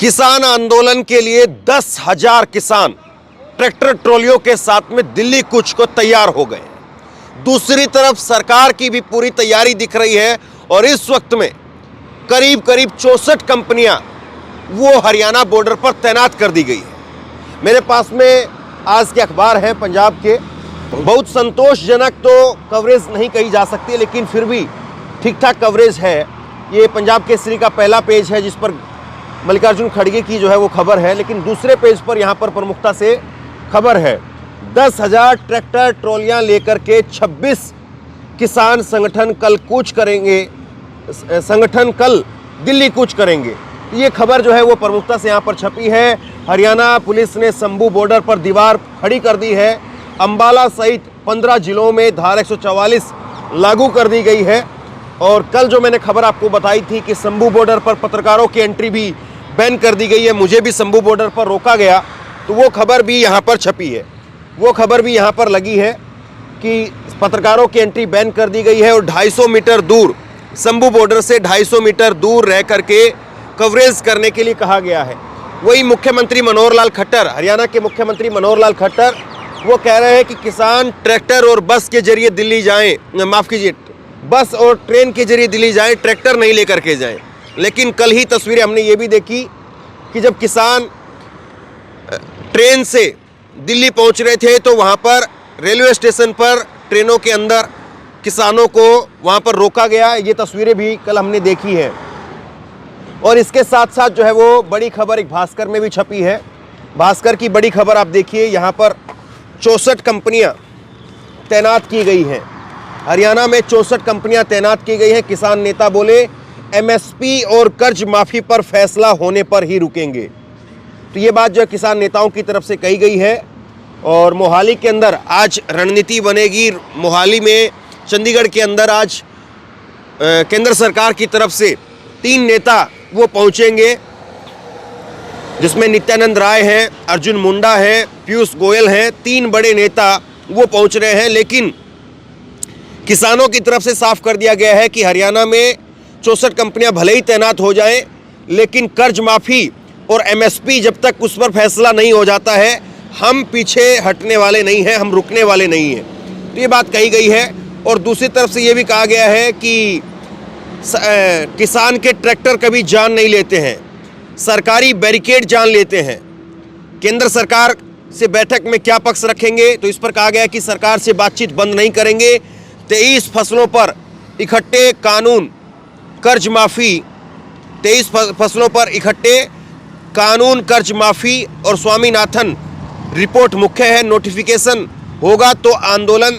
किसान आंदोलन के लिए 10,000 किसान ट्रैक्टर ट्रॉलियों के साथ में दिल्ली कूच को तैयार हो गए। दूसरी तरफ सरकार की भी पूरी तैयारी दिख रही है और इस वक्त में करीब करीब 64 कंपनियां वो हरियाणा बॉर्डर पर तैनात कर दी गई है। मेरे पास में आज के अखबार हैं पंजाब के। बहुत संतोषजनक तो कवरेज नहीं कही जा सकती, लेकिन फिर भी ठीक ठाक कवरेज है। ये पंजाब केसरी का पहला पेज है जिस पर मल्लिकार्जुन खड़गे की जो है वो खबर है, लेकिन दूसरे पेज पर यहाँ पर प्रमुखता से खबर है 10,000 ट्रैक्टर ट्रॉलियाँ लेकर के 26 किसान संगठन कल कूच करेंगे, संगठन कल दिल्ली कूच करेंगे। ये खबर जो है वो प्रमुखता से यहाँ पर छपी है। हरियाणा पुलिस ने शंभू बॉर्डर पर दीवार खड़ी कर दी है। अंबाला सहित 15 जिलों में धारा 144 लागू कर दी गई है। और कल जो मैंने खबर आपको बताई थी कि शंभू बॉर्डर पर पत्रकारों की एंट्री भी बैन कर दी गई है, मुझे भी शंभू बॉर्डर पर रोका गया, तो वो खबर भी यहाँ पर छपी है। वो खबर भी यहाँ पर लगी है कि पत्रकारों की एंट्री बैन कर दी गई है और 250 मीटर दूर, शंभू बॉर्डर से 250 मीटर दूर रह करके कवरेज करने के लिए कहा गया है। वही मुख्यमंत्री मनोहर लाल खट्टर, हरियाणा के मुख्यमंत्री मनोहर लाल खट्टर, वो कह रहे हैं कि किसान ट्रैक्टर और बस के जरिए दिल्ली जाएं, माफ़ कीजिए, बस और ट्रेन के जरिए दिल्ली जाएं, ट्रैक्टर नहीं लेकर के जाएं। लेकिन कल ही तस्वीरें हमने ये भी देखी कि जब किसान ट्रेन से दिल्ली पहुंच रहे थे तो वहां पर रेलवे स्टेशन पर ट्रेनों के अंदर किसानों को वहां पर रोका गया। ये तस्वीरें भी कल हमने देखी है। और इसके साथ साथ जो है वो बड़ी खबर एक भास्कर में भी छपी है। भास्कर की बड़ी खबर आप देखिए, यहाँ पर 64 कंपनियां तैनात की गई हैं। हरियाणा में 64 कंपनियां तैनात की गई हैं। किसान नेता बोले एमएसपी और कर्ज माफ़ी पर फैसला होने पर ही रुकेंगे। तो ये बात जो है किसान नेताओं की तरफ से कही गई है। और मोहाली के अंदर आज रणनीति बनेगी। मोहाली में, चंडीगढ़ के अंदर आज केंद्र सरकार की तरफ से 3 नेता वो पहुंचेंगे, जिसमें नित्यानंद राय हैं, अर्जुन मुंडा है, पीयूष गोयल हैं। 3 बड़े नेता वो पहुंच रहे हैं। लेकिन किसानों की तरफ से साफ कर दिया गया है कि हरियाणा में 64 कंपनियां भले ही तैनात हो जाएं, लेकिन कर्ज माफ़ी और एमएसपी जब तक उस पर फैसला नहीं हो जाता है, हम पीछे हटने वाले नहीं हैं, हम रुकने वाले नहीं हैं। तो ये बात कही गई है। और दूसरी तरफ से ये भी कहा गया है कि किसान के ट्रैक्टर कभी जान नहीं लेते हैं, सरकारी बैरिकेड जान लेते हैं। केंद्र सरकार से बैठक में क्या पक्ष रखेंगे, तो इस पर कहा गया कि सरकार से बातचीत बंद नहीं करेंगे। 23 फसलों पर इकट्ठे कानून कर्ज माफ़ी, 23 फसलों पर इकट्ठे कानून कर्ज माफ़ी और स्वामीनाथन रिपोर्ट मुख्य है। नोटिफिकेशन होगा तो आंदोलन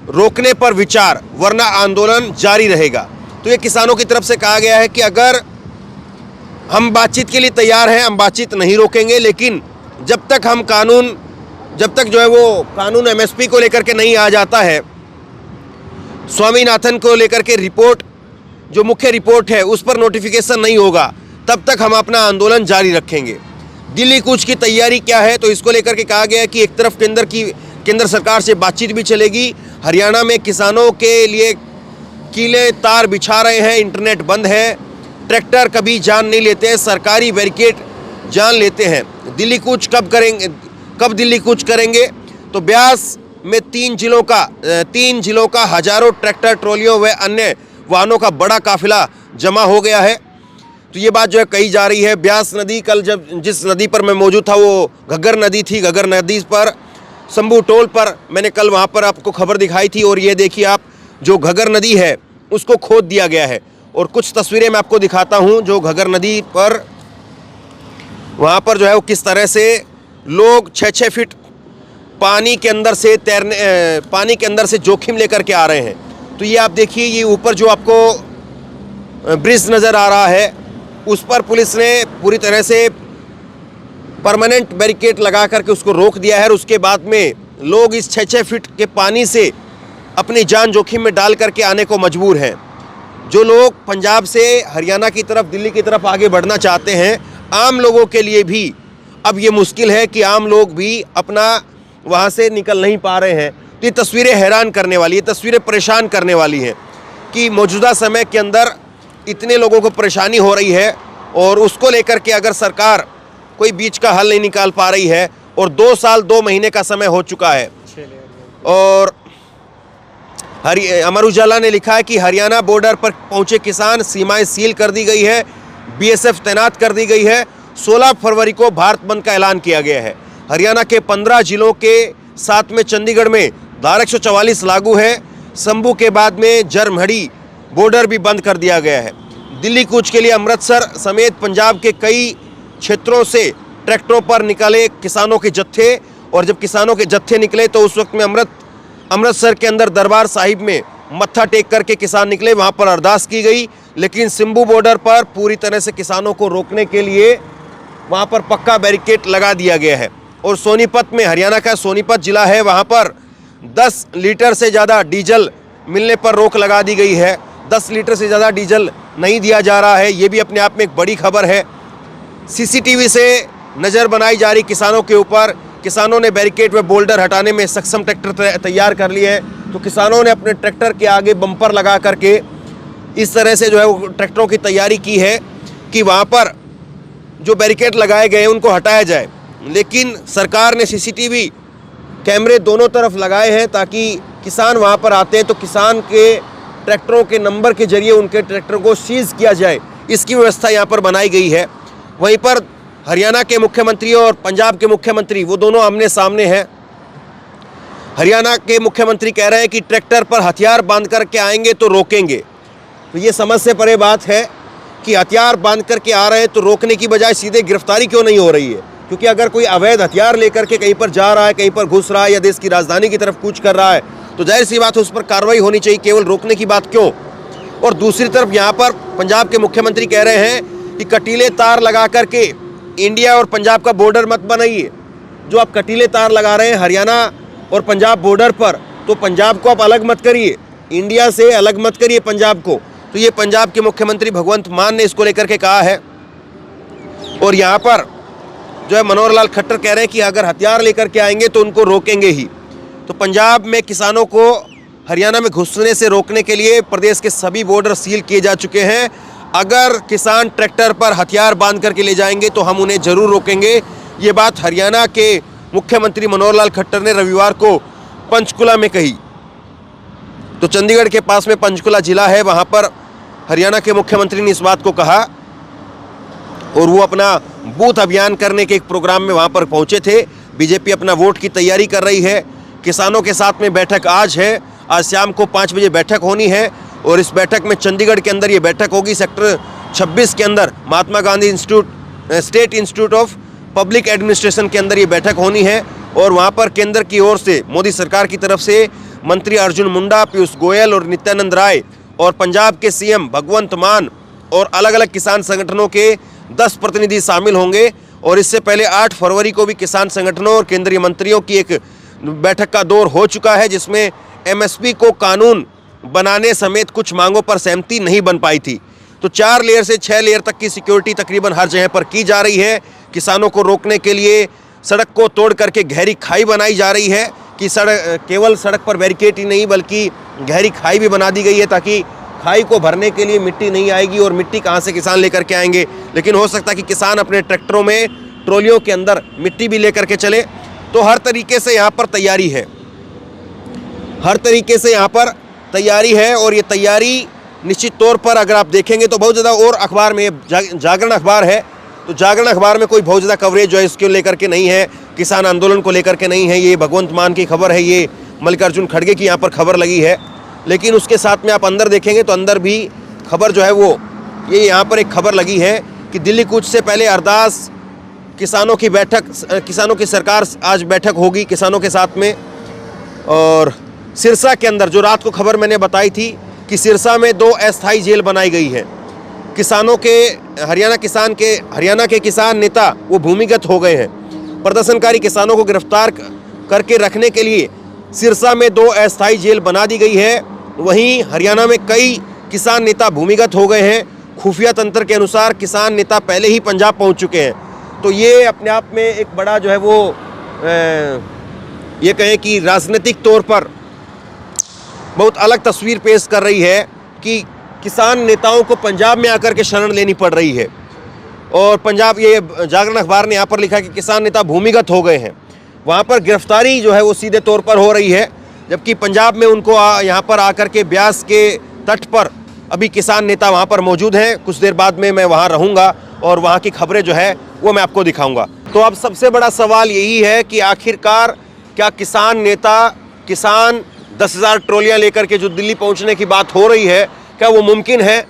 रोकने पर विचार, वरना आंदोलन जारी रहेगा। तो ये किसानों की तरफ से कहा गया है कि अगर हम बातचीत के लिए तैयार हैं, हम बातचीत नहीं रोकेंगे, लेकिन जब तक जो है वो कानून एमएसपी को लेकर के नहीं आ जाता है, स्वामीनाथन को लेकर के रिपोर्ट जो मुख्य रिपोर्ट है उस पर नोटिफिकेशन नहीं होगा, तब तक हम अपना आंदोलन जारी रखेंगे। दिल्ली कूच की तैयारी क्या है, तो इसको लेकर के कहा गया है कि एक तरफ केंद्र सरकार से बातचीत भी चलेगी। हरियाणा में किसानों के लिए कीले तार बिछा रहे हैं, इंटरनेट बंद है, ट्रैक्टर कभी जान नहीं लेते हैं, सरकारी बैरिकेड जान लेते हैं। दिल्ली कूच कब दिल्ली कूच करेंगे, तो ब्यास में 3 जिलों का हजारों ट्रैक्टर ट्रॉलियों व अन्य वाहनों का बड़ा काफिला जमा हो गया है। तो ये बात जो है कही जा रही है। ब्यास नदी, कल जिस नदी पर मैं मौजूद था वो घग्गर नदी थी। घग्गर नदी पर शंभू टोल पर मैंने कल वहाँ पर आपको खबर दिखाई थी। और ये देखिए आप, जो घग्गर नदी है उसको खोद दिया गया है। और कुछ तस्वीरें मैं आपको दिखाता हूँ जो घग्गर नदी पर, वहाँ पर जो है वो किस तरह से लोग 6-6 फीट पानी के अंदर से जोखिम लेकर के आ रहे हैं। तो ये आप देखिए, ये ऊपर जो आपको ब्रिज नज़र आ रहा है उस पर पुलिस ने पूरी तरह से परमानेंट बैरिकेड लगा करके उसको रोक दिया है। और उसके बाद में लोग इस 6-6 फीट के पानी से अपनी जान जोखिम में डाल करके आने को मजबूर हैं। जो लोग पंजाब से हरियाणा की तरफ, दिल्ली की तरफ आगे बढ़ना चाहते हैं, आम लोगों के लिए भी अब ये मुश्किल है कि आम लोग भी अपना वहाँ से निकल नहीं पा रहे हैं। तो ये तस्वीरें हैरान करने वाली, ये तस्वीरें परेशान करने वाली हैं कि मौजूदा समय के अंदर इतने लोगों को परेशानी हो रही है और उसको लेकर के अगर सरकार कोई बीच का हल नहीं निकाल पा रही है और 2 साल 2 महीने का समय हो चुका है। और अमर उजाला ने लिखा है कि हरियाणा बॉर्डर पर पहुंचे किसान, सीमाएं सील कर दी गई है, बीएसएफ तैनात कर दी गई है। 16 फरवरी को भारत बंद का ऐलान किया गया है। हरियाणा के 15 जिलों के साथ में चंडीगढ़ में धारा 144 लागू है। शंभू के बाद में जरमहड़ी बॉर्डर भी बंद कर दिया गया है। दिल्ली कूच के लिए अमृतसर समेत पंजाब के कई क्षेत्रों से ट्रैक्टरों पर निकले किसानों के जत्थे, और जब किसानों के जत्थे निकले तो उस वक्त में अमृतसर के अंदर दरबार साहिब में मत्था टेक करके किसान निकले, वहाँ पर अरदास की गई। लेकिन शंभू बॉर्डर पर पूरी तरह से किसानों को रोकने के लिए वहाँ पर पक्का बैरिकेड लगा दिया गया है। और सोनीपत में, हरियाणा का सोनीपत जिला है, वहाँ पर 10 लीटर से ज़्यादा डीजल मिलने पर रोक लगा दी गई है। 10 लीटर से ज़्यादा डीजल नहीं दिया जा रहा है, ये भी अपने आप में एक बड़ी खबर है। सीसीटीवी से नज़र बनाई जा रही किसानों के ऊपर। किसानों ने बैरिकेड व बोल्डर हटाने में सक्षम ट्रैक्टर तैयार कर लिए हैं। तो किसानों ने अपने ट्रैक्टर के आगे बम्पर लगा करके इस तरह से जो है वो ट्रैक्टरों की तैयारी की है कि वहाँ पर जो बैरिकेड लगाए गए हैं उनको हटाया जाए। लेकिन सरकार ने सीसीटीवी कैमरे दोनों तरफ लगाए हैं ताकि किसान वहाँ पर आते हैं तो किसान के ट्रैक्टरों के नंबर के जरिए उनके ट्रैक्टर को सीज किया जाए, इसकी व्यवस्था यहाँ पर बनाई गई है। वहीं पर हरियाणा के मुख्यमंत्री और पंजाब के मुख्यमंत्री वो दोनों आमने सामने हैं। हरियाणा के मुख्यमंत्री कह रहे हैं कि ट्रैक्टर पर हथियार बांध करके आएंगे तो रोकेंगे। तो ये समझ से परे बात है कि हथियार बांध करके आ रहे हैं तो रोकने की बजाय सीधे गिरफ्तारी क्यों नहीं हो रही है? क्योंकि अगर कोई अवैध हथियार लेकर के कहीं पर जा रहा है, कहीं पर घुस रहा है या देश की राजधानी की तरफ कूच कर रहा है तो जाहिर सी बात है उस पर कार्रवाई होनी चाहिए, केवल रोकने की बात क्यों? और दूसरी तरफ यहाँ पर पंजाब के मुख्यमंत्री कह रहे हैं कि कटीले तार लगा करके इंडिया और पंजाब का बॉर्डर मत बनाइए। जो आप कटीले तार लगा रहे हैं हरियाणा और पंजाब बॉर्डर पर, तो पंजाब को आप अलग मत करिए, इंडिया से अलग मत करिए पंजाब को। तो ये पंजाब के मुख्यमंत्री भगवंत मान ने इसको लेकर के कहा है। और यहाँ पर जो है मनोहर लाल खट्टर कह रहे हैं कि अगर हथियार लेकर के आएंगे तो उनको रोकेंगे ही। तो पंजाब में किसानों को हरियाणा में घुसने से रोकने के लिए प्रदेश के सभी बॉर्डर सील किए जा चुके हैं। अगर किसान ट्रैक्टर पर हथियार बांध करके ले जाएंगे तो हम उन्हें जरूर रोकेंगे। ये बात हरियाणा के मुख्यमंत्री मनोहर लाल खट्टर ने रविवार को पंचकुला में कही। तो चंडीगढ़ के पास में पंचकुला जिला है, वहाँ पर हरियाणा के मुख्यमंत्री ने इस बात को कहा और वो अपना बूथ अभियान करने के एक प्रोग्राम में वहाँ पर पहुँचे थे। बीजेपी अपना वोट की तैयारी कर रही है। किसानों के साथ में बैठक आज है, आज शाम को 5 बजे बैठक होनी है और इस बैठक में चंडीगढ़ के अंदर ये बैठक होगी। सेक्टर 26 के अंदर Mahatma Gandhi state institute of public administration के अंदर ये बैठक होनी है और वहाँ पर केंद्र की ओर से मोदी सरकार की तरफ से मंत्री अर्जुन मुंडा, पीयूष गोयल और नित्यानंद राय और पंजाब के सीएम भगवंत मान और अलग अलग किसान संगठनों के 10 प्रतिनिधि शामिल होंगे। और इससे पहले 8 फरवरी को भी किसान संगठनों और केंद्रीय मंत्रियों की एक बैठक का दौर हो चुका है जिसमें एमएसपी को कानून बनाने समेत कुछ मांगों पर सहमति नहीं बन पाई थी। तो 4 लेयर से 6 लेयर तक की सिक्योरिटी तकरीबन हर जगह पर की जा रही है। किसानों को रोकने के लिए सड़क को तोड़ करके गहरी खाई बनाई जा रही है कि केवल सड़क पर बैरिकेड ही नहीं बल्कि गहरी खाई भी बना दी गई है ताकि खाई को भरने के लिए मिट्टी नहीं आएगी और मिट्टी कहाँ से किसान लेकर के आएंगे। लेकिन हो सकता है कि किसान अपने ट्रैक्टरों में ट्रॉलियों के अंदर मिट्टी भी लेकर के चले। तो हर तरीके से यहाँ पर तैयारी है, हर तरीके से यहाँ पर तैयारी है। और ये तैयारी निश्चित तौर पर अगर आप देखेंगे तो बहुत ज़्यादा, और अखबार में जागरण अखबार है तो जागरण अखबार में कोई बहुत ज़्यादा कवरेज जो है इसको लेकर के नहीं है, किसान आंदोलन को लेकर के नहीं है। ये भगवंत मान की खबर है, ये मल्लिकार्जुन खड़गे की यहाँ पर खबर लगी है। लेकिन उसके साथ में आप अंदर देखेंगे तो अंदर भी खबर जो है वो ये यहाँ पर एक खबर लगी है कि दिल्ली कूच से पहले अरदास, किसानों की बैठक, किसानों की सरकार आज बैठक होगी किसानों के साथ में। और सिरसा के अंदर जो रात को खबर मैंने बताई थी कि सिरसा में 2 अस्थायी जेल बनाई गई है। किसानों के हरियाणा के किसान नेता वो भूमिगत हो गए हैं। प्रदर्शनकारी किसानों को गिरफ्तार करके रखने के लिए सिरसा में 2 अस्थायी जेल बना दी गई है। वहीं हरियाणा में कई किसान नेता भूमिगत हो गए हैं। खुफिया तंत्र के अनुसार किसान नेता पहले ही पंजाब पहुंच चुके हैं। तो ये अपने आप में एक बड़ा जो है वो ये कहें कि राजनीतिक तौर पर बहुत अलग तस्वीर पेश कर रही है कि किसान नेताओं को पंजाब में आकर के शरण लेनी पड़ रही है। और पंजाब ये जागरण अखबार ने यहाँ पर लिखा कि किसान नेता भूमिगत हो गए हैं। वहाँ पर गिरफ्तारी जो है वो सीधे तौर पर हो रही है, जबकि पंजाब में उनको यहाँ पर आकर के ब्यास के तट पर अभी किसान नेता वहाँ पर मौजूद हैं। कुछ देर बाद में मैं वहाँ रहूँगा और वहाँ की खबरें जो है वो मैं आपको दिखाऊँगा। तो अब सबसे बड़ा सवाल यही है कि आखिरकार क्या किसान नेता, किसान 10,000 ट्रॉलियाँ लेकर के जो दिल्ली पहुँचने की बात हो रही है, क्या वो मुमकिन है?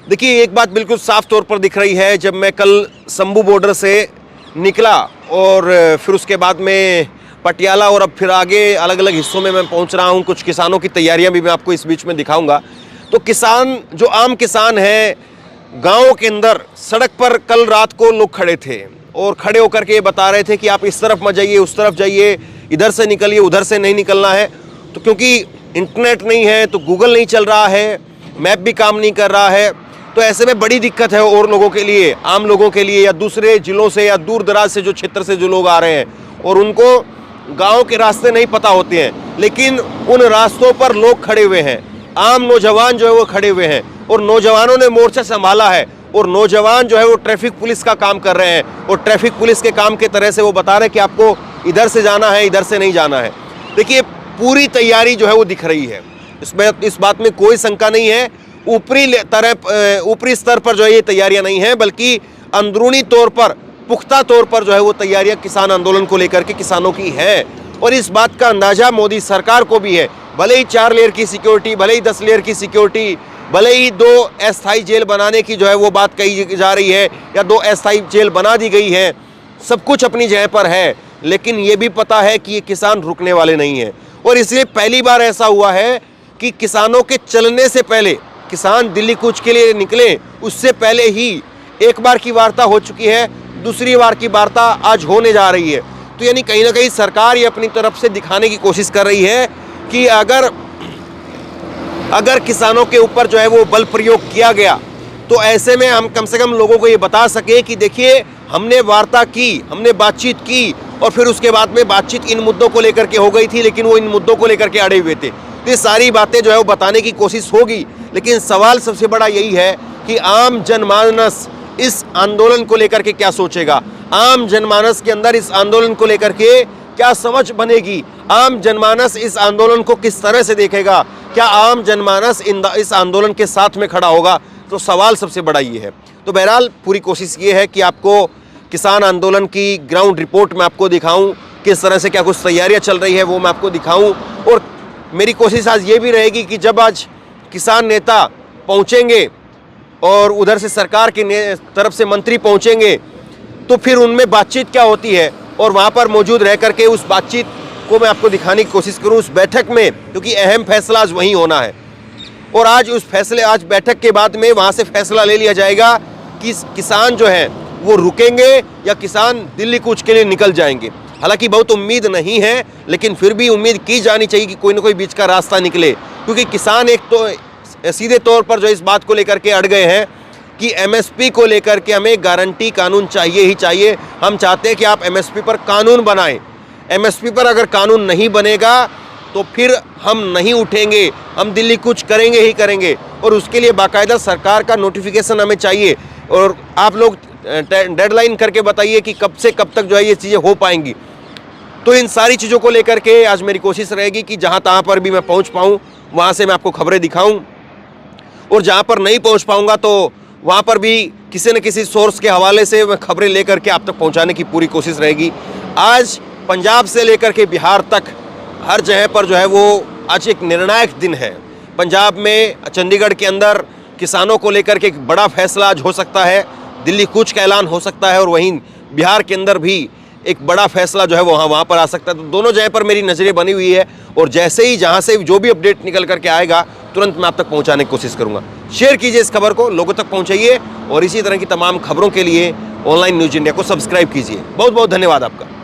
देखिए, एक बात बिल्कुल साफ तौर पर दिख रही है। जब मैं कल शंभू बॉर्डर से निकला और फिर उसके बाद में पटियाला और अब फिर आगे अलग अलग हिस्सों में मैं पहुंच रहा हूं, कुछ किसानों की तैयारियां भी मैं आपको इस बीच में दिखाऊंगा। तो किसान, जो आम किसान हैं, गाँव के अंदर सड़क पर कल रात को लोग खड़े थे और खड़े होकर के ये बता रहे थे कि आप इस तरफ मत जाइए, उस तरफ जाइए, इधर से निकलिए, उधर से नहीं निकलना है। तो क्योंकि इंटरनेट नहीं है, तो गूगल नहीं चल रहा है, मैप भी काम नहीं कर रहा है, तो ऐसे में बड़ी दिक्कत है और लोगों के लिए, आम लोगों के लिए, या दूसरे जिलों से या दूर दराज से जो क्षेत्र से जो लोग आ रहे हैं और उनको गांव के रास्ते नहीं पता होते हैं, लेकिन उन रास्तों पर लोग खड़े हुए हैं। आम नौजवान जो है वो खड़े हुए हैं और नौजवानों ने मोर्चा संभाला है और नौजवान जो है वो ट्रैफिक पुलिस का काम कर रहे हैं और ट्रैफिक पुलिस के काम के तरह से वो बता रहे हैं कि आपको इधर से जाना है, इधर से नहीं जाना है। देखिए, पूरी तैयारी जो है वो दिख रही है, इसमें इस बात में कोई शंका नहीं है। ऊपरी स्तर पर जो है ये तैयारियां नहीं हैं, बल्कि अंदरूनी तौर पर, पुख्ता तौर पर जो है वो तैयारियां किसान आंदोलन को लेकर के किसानों की है। और इस बात का अंदाजा मोदी सरकार को भी है। भले ही 4 लेयर की सिक्योरिटी, भले ही 10 लेयर की सिक्योरिटी, भले ही 2 अस्थायी जेल बनाने की जो है वो बात कही जा रही है या 2 अस्थायी जेल बना दी गई है, सब कुछ अपनी जगह पर है, लेकिन ये भी पता है कि ये किसान रुकने वाले नहीं हैं। और इसलिए पहली बार ऐसा हुआ है कि किसानों के चलने से पहले, किसान दिल्ली कूच के लिए निकले उससे पहले ही एक बार की वार्ता हो चुकी है, दूसरी बार की वार्ता आज होने जा रही है। तो यानी कहीं ना कहीं सरकार ये अपनी तरफ से दिखाने की कोशिश कर रही है कि अगर किसानों के ऊपर जो है वो बल प्रयोग किया गया, तो ऐसे में हम कम से कम लोगों को ये बता सके कि देखिए, हमने वार्ता की, हमने बातचीत की और फिर उसके बाद में बातचीत इन मुद्दों को लेकर के हो गई थी, लेकिन वो इन मुद्दों को लेकर के अड़े हुए थे। तो ये सारी बातें जो है वो बताने की कोशिश होगी, लेकिन सवाल सबसे बड़ा यही है कि आम जनमानस इस आंदोलन को लेकर के क्या सोचेगा, आम जनमानस के अंदर इस आंदोलन को लेकर के क्या समझ बनेगी, आम जनमानस इस आंदोलन को किस तरह से देखेगा, क्या आम जनमानस इस आंदोलन के साथ में खड़ा होगा। तो सवाल सबसे बड़ा ये है। तो बहरहाल पूरी कोशिश ये है कि आपको किसान आंदोलन की ग्राउंड रिपोर्ट मैं आपको दिखाऊं, किस तरह से क्या कुछ तैयारियां चल रही है वो मैं आपको दिखाऊं। और मेरी कोशिश आज ये भी रहेगी कि जब आज किसान नेता पहुंचेंगे और उधर से सरकार की तरफ से मंत्री पहुंचेंगे, तो फिर उनमें बातचीत क्या होती है और वहाँ पर मौजूद रह करके उस बातचीत को मैं आपको दिखाने की कोशिश करूँ उस बैठक में, क्योंकि अहम फैसला आज वहीं होना है। और आज बैठक के बाद में वहाँ से फैसला ले लिया जाएगा कि किसान जो है वो रुकेंगे या किसान दिल्ली कूच के लिए निकल जाएंगे। हालांकि बहुत उम्मीद नहीं है, लेकिन फिर भी उम्मीद की जानी चाहिए कि कोई ना कोई बीच का रास्ता निकले, क्योंकि किसान एक तो सीधे तौर पर जो इस बात को लेकर के अड़ गए हैं कि एमएसपी को लेकर के हमें गारंटी कानून चाहिए ही चाहिए। हम चाहते हैं कि आप एमएसपी पर कानून बनाएं। एमएसपी पर अगर कानून नहीं बनेगा तो फिर हम नहीं उठेंगे, हम दिल्ली कूच करेंगे ही करेंगे। और उसके लिए बाकायदा सरकार का नोटिफिकेशन हमें चाहिए। और आप लोग डेडलाइन करके बताइए कि कब से कब तक जो है ये चीज़ें हो पाएंगी। तो इन सारी चीज़ों को लेकर के आज मेरी कोशिश रहेगी कि जहाँ तहाँ पर भी मैं पहुँच पाऊँ, वहाँ से मैं आपको खबरें दिखाऊँ, और जहाँ पर नहीं पहुँच पाऊँगा तो वहाँ पर भी किसी न किसी सोर्स के हवाले से मैं खबरें लेकर के आप तक पहुँचाने की पूरी कोशिश रहेगी। आज पंजाब से लेकर के बिहार तक हर जगह पर जो है वो आज एक निर्णायक दिन है। पंजाब में, चंडीगढ़ के अंदर किसानों को लेकर के एक बड़ा फैसला आज हो सकता है, दिल्ली कूच का ऐलान हो सकता है, और वहीं बिहार के अंदर भी एक बड़ा फैसला जो है वो वहाँ पर आ सकता है। तो दोनों जगह पर मेरी नज़रें बनी हुई है, और जैसे ही जहाँ से जो भी अपडेट निकल करके आएगा तुरंत मैं आप तक पहुँचाने की कोशिश करूँगा। शेयर कीजिए इस खबर को, लोगों तक पहुँचाइए, और इसी तरह की तमाम खबरों के लिए ऑनलाइन न्यूज़ इंडिया को सब्सक्राइब कीजिए। बहुत बहुत धन्यवाद आपका।